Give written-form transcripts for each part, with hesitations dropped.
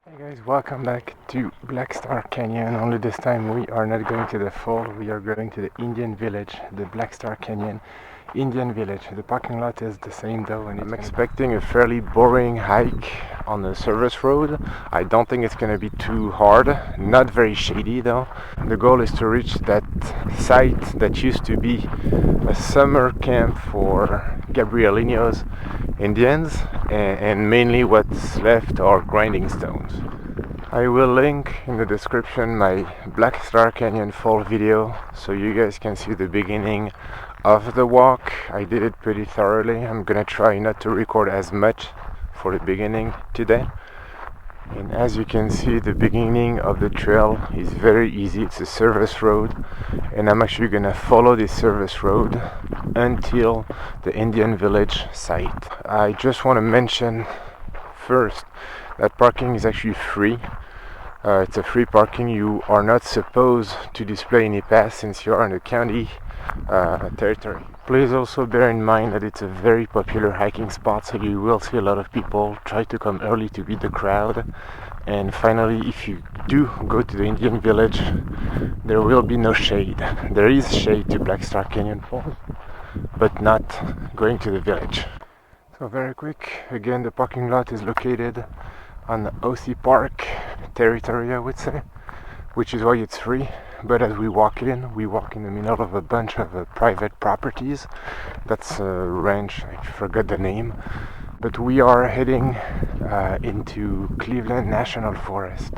Hey guys, welcome back to Black Star Canyon. Only this time we are not going to the fall, we are going to the Indian village, the Black Star Canyon Indian village. The parking lot is the same though, and I'm expecting a fairly boring hike on the service road. I don't think it's gonna be too hard, not very shady though. The goal is to reach that site that used to be a summer camp for Gabrieliño's Indians, and mainly what's left are grinding stones. I will link in the description my Black Star Canyon fall video so you guys can see the beginning of the walk. I did it pretty thoroughly. I'm gonna try not to record as much for the beginning today. And as you can see, the beginning of the trail is very easy. It's a service road, and I'm actually gonna follow this service road until the Indian village site. I just want to mention first that parking is actually free. It's a free parking. You are not supposed to display any pass since you are in the county territory. Please also bear in mind that it's a very popular hiking spot, so you will see a lot of people. Try to come early to beat the crowd. And finally, if you do go to the Indian village, there will be no shade. There is shade to Black Star Canyon Falls, but not going to the village. So very quick, again, the parking lot is located on the OC Park territory, I would say, which is why it's free. But as we walk in the middle of a bunch of private properties. That's a ranch, I forgot the name. But we are heading into Cleveland National Forest.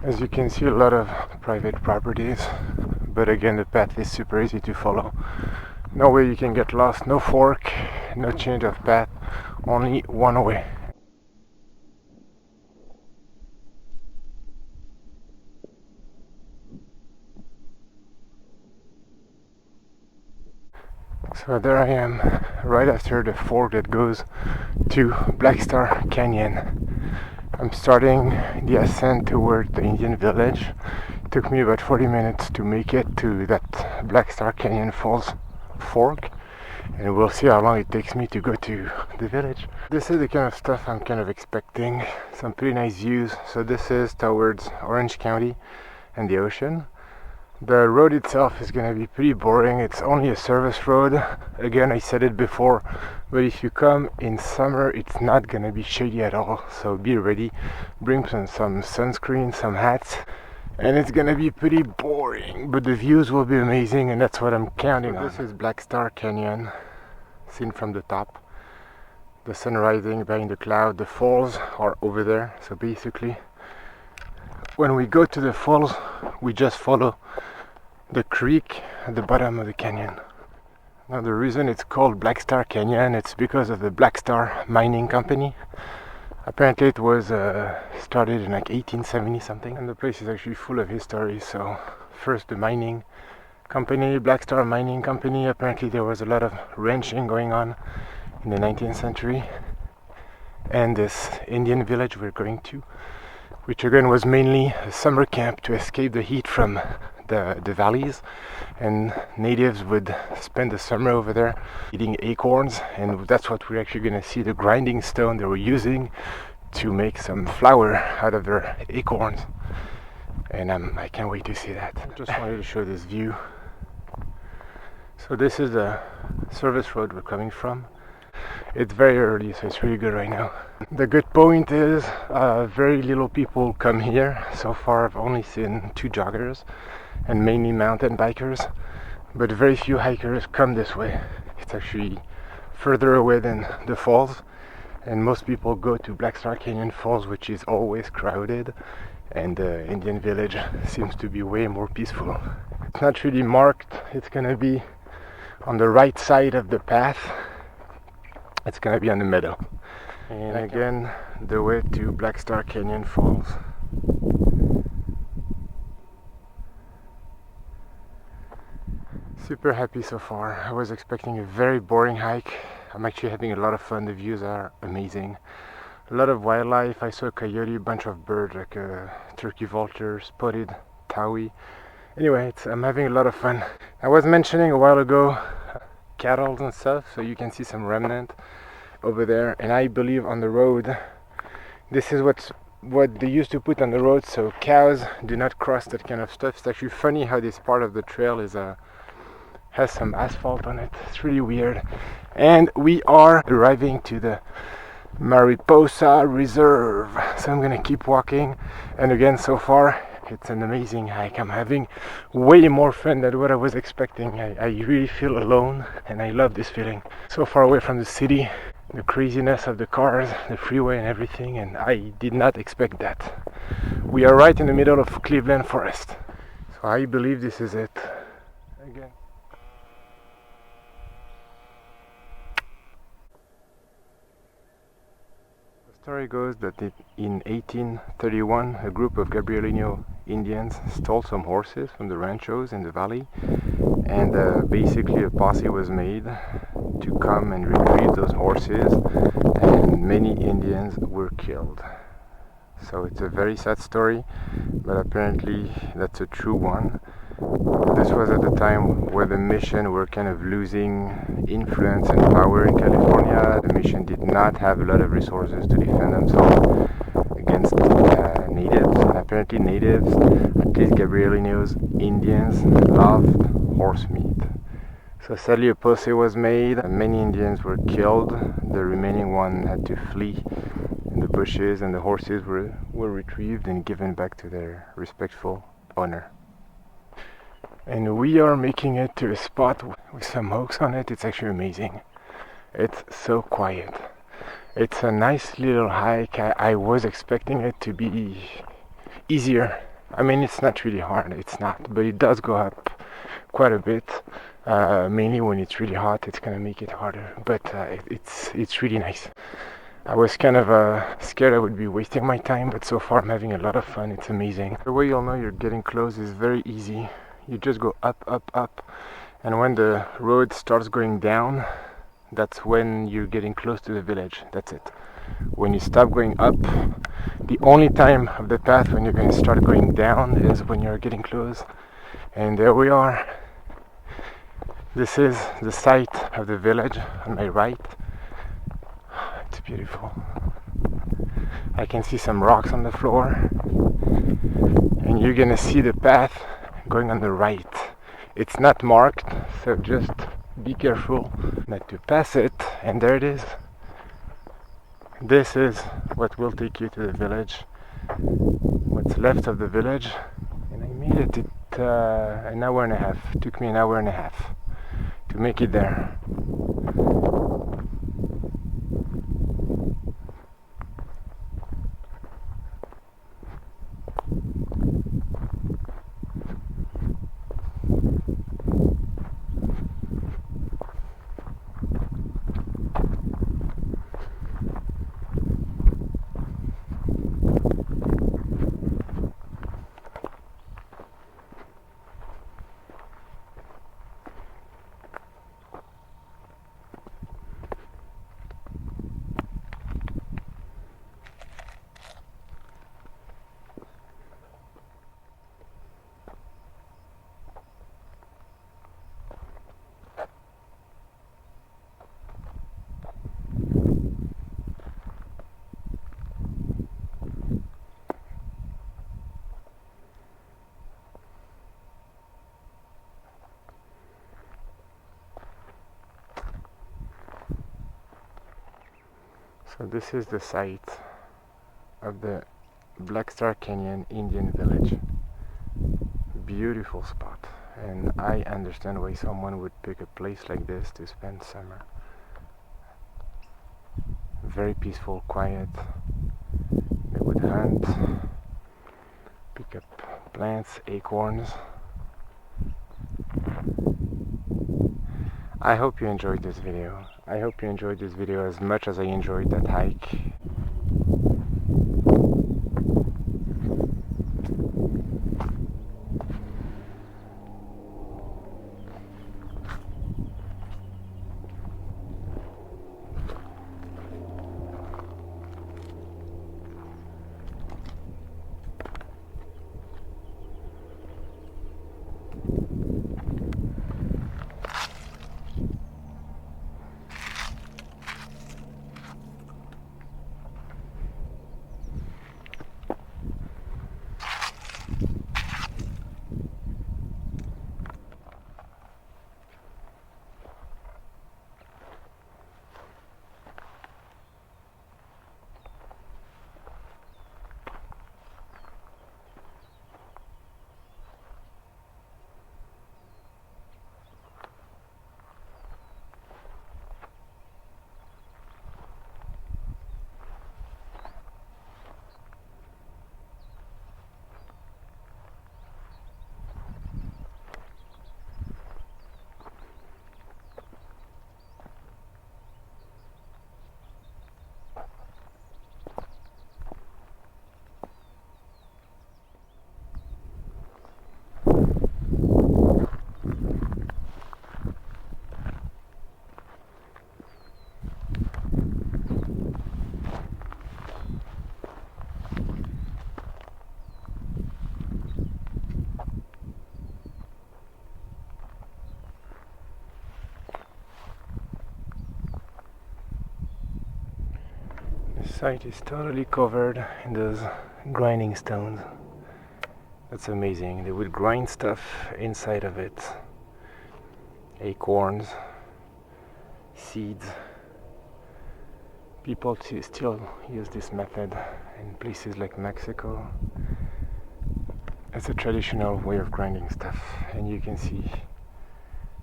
As you can see, a lot of private properties, but again, the path is super easy to follow. No way you can get lost, no fork, no change of path, only one way. So there I am, right after the fork that goes to Black Star Canyon. I'm starting the ascent toward the Indian village. It took me about 40 minutes to make it to that Black Star Canyon Falls fork, and we'll see how long it takes me to go to the village. This is the kind of stuff I'm kind of expecting. Some pretty nice views. So this is towards Orange County and the ocean. The road itself is going to be pretty boring. It's only a service road. Again, I said it before, but if you come in summer, it's not going to be shady at all. So be ready. Bring some sunscreen, some hats, and it's going to be pretty boring. But the views will be amazing, and that's what I'm counting on. This is Black Star Canyon, seen from the top. The sun rising behind the cloud. The falls are over there. So basically, when we go to the falls, we just follow the creek at the bottom of the canyon. Now the reason it's called Black Star Canyon, it's because of the Black Star mining company. Apparently it was started in like 1870 something, and the place is actually full of history. So first the mining company, Black Star Mining Company, apparently there was a lot of ranching going on in the 19th century. And this Indian village we're going to, which again was mainly a summer camp to escape the heat from the valleys, and natives would spend the summer over there eating acorns, and that's what we're actually going to see, the grinding stone they were using to make some flour out of their acorns. And I can't wait to see that. I just wanted to show this view. So this is the service road we're coming from. It's very early, so it's really good right now. The good point is very little people come here. So far I've only seen 2 joggers and mainly mountain bikers, but very few hikers come this way. It's actually further away than the falls, and most people go to Black Star Canyon Falls, which is always crowded, and the Indian village seems to be way more peaceful. It's not really marked. It's gonna be on the right side of the path. It's gonna be on the middle. And again, the way to Black Star Canyon Falls. Super happy so far. I was expecting a very boring hike. I'm actually having a lot of fun. The views are amazing. A lot of wildlife. I saw a coyote, a bunch of birds, like a turkey vulture, spotted towhee. Anyway, I'm having a lot of fun. I was mentioning a while ago cattle and stuff, so you can see some remnant over there, and I believe on the road This is what they used to put on the road so cows do not cross that kind of stuff. It's actually funny how this part of the trail is has some asphalt on it. It's really weird. And we are arriving to the Mariposa Reserve. So I'm gonna keep walking, and again, so far it's an amazing hike. I'm having way more fun than what I was expecting. I really feel alone, and I love this feeling. So far away from the city, the craziness of the cars, the freeway and everything, and I did not expect that. We are right in the middle of Cleveland Forest. So I believe this is it. Again. The story goes that in 1831 a group of Gabrieliño Indians stole some horses from the ranchos in the valley, and basically a posse was made to come and retrieve those horses, and many Indians were killed. So it's a very sad story, but apparently that's a true one. This was at the time where the mission were kind of losing influence and power in California. The mission did not have a lot of resources to defend themselves against natives. And apparently natives, at least Gabrieliño's Indians, loved horse meat. So sadly a posse was made, many Indians were killed, the remaining one had to flee in the bushes, and the horses were retrieved and given back to their respectful owner. And we are making it to a spot with some oaks on it. It's actually amazing. It's so quiet. It's a nice little hike. I was expecting it to be easier. I mean, it's not really hard, it's not, but it does go up quite a bit. Mainly when it's really hot, it's gonna make it harder, but it's really nice. I was kind of scared I would be wasting my time, but so far I'm having a lot of fun. It's amazing. The way you'll know you're getting close is very easy. You just go up, up, up, and when the road starts going down, that's when you're getting close to the village. That's it. When you stop going up, the only time of the path when you're going to start going down is when you're getting close. And there we are. This is the site of the village on my right. It's beautiful. I can see some rocks on the floor, and you're gonna see the path going on the right. It's not marked, so just be careful not to pass it. And there it is. This is what will take you to the village, what's left of the village. And I made it an hour and a half. It took me an hour and a half to make it there. So this is the site of the Black Star Canyon Indian Village. Beautiful spot, and I understand why someone would pick a place like this to spend summer. Very peaceful, quiet. They would hunt, pick up plants, acorns. I hope you enjoyed this video. I hope you enjoyed this video as much as I enjoyed that hike. site is totally covered in those grinding stones. That's amazing. They would grind stuff inside of it. Acorns, seeds. People still use this method in places like Mexico. It's a traditional way of grinding stuff, and you can see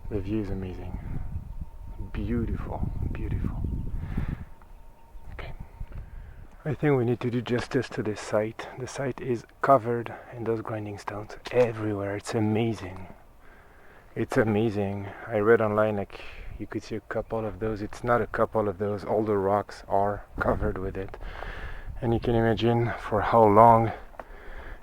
the view is amazing. Beautiful, beautiful. Okay. I think we need to do justice to this site. The site is covered in those grinding stones everywhere. It's amazing. It's amazing. I read online like you could see a couple of those. It's not a couple of those. All the rocks are covered with it. And you can imagine for how long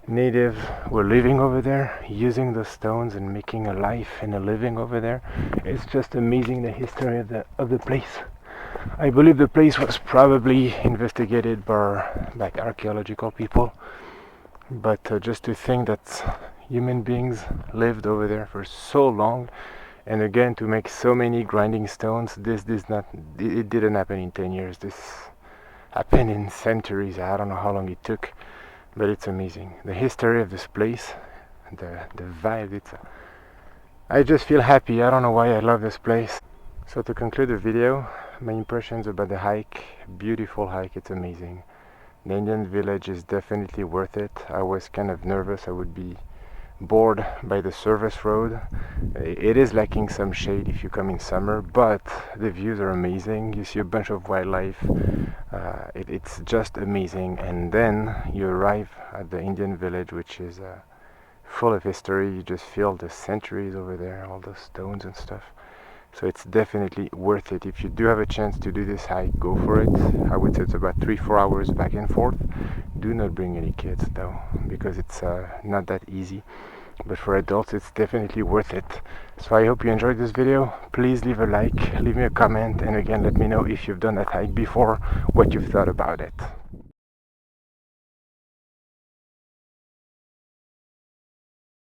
natives were living over there, using the stones and making a life and a living over there. It's just amazing, the history of the place. I believe the place was probably investigated by like archaeological people, but just to think that human beings lived over there for so long, and again to make so many grinding stones, it didn't happen in 10 years. This happened in centuries. I don't know how long it took. But it's amazing. The history of this place, the vibe, I just feel happy. I don't know why I love this place. So to conclude the video, my impressions about the hike. Beautiful hike, it's amazing. The Indian village is definitely worth it. I was kind of nervous I would be bored by the service road. It is lacking some shade if you come in summer, but the views are amazing. You see a bunch of wildlife. It's just amazing. And then you arrive at the Indian village, which is full of history. You just feel the centuries over there, all the stones and stuff. So it's definitely worth it. If you do have a chance to do this hike, go for it. I would say it's about 3-4 hours back and forth. Do not bring any kids though, because it's not that easy. But for adults, it's definitely worth it. So I hope you enjoyed this video. Please leave a like, leave me a comment, and again let me know if you've done that hike before, what you've thought about it.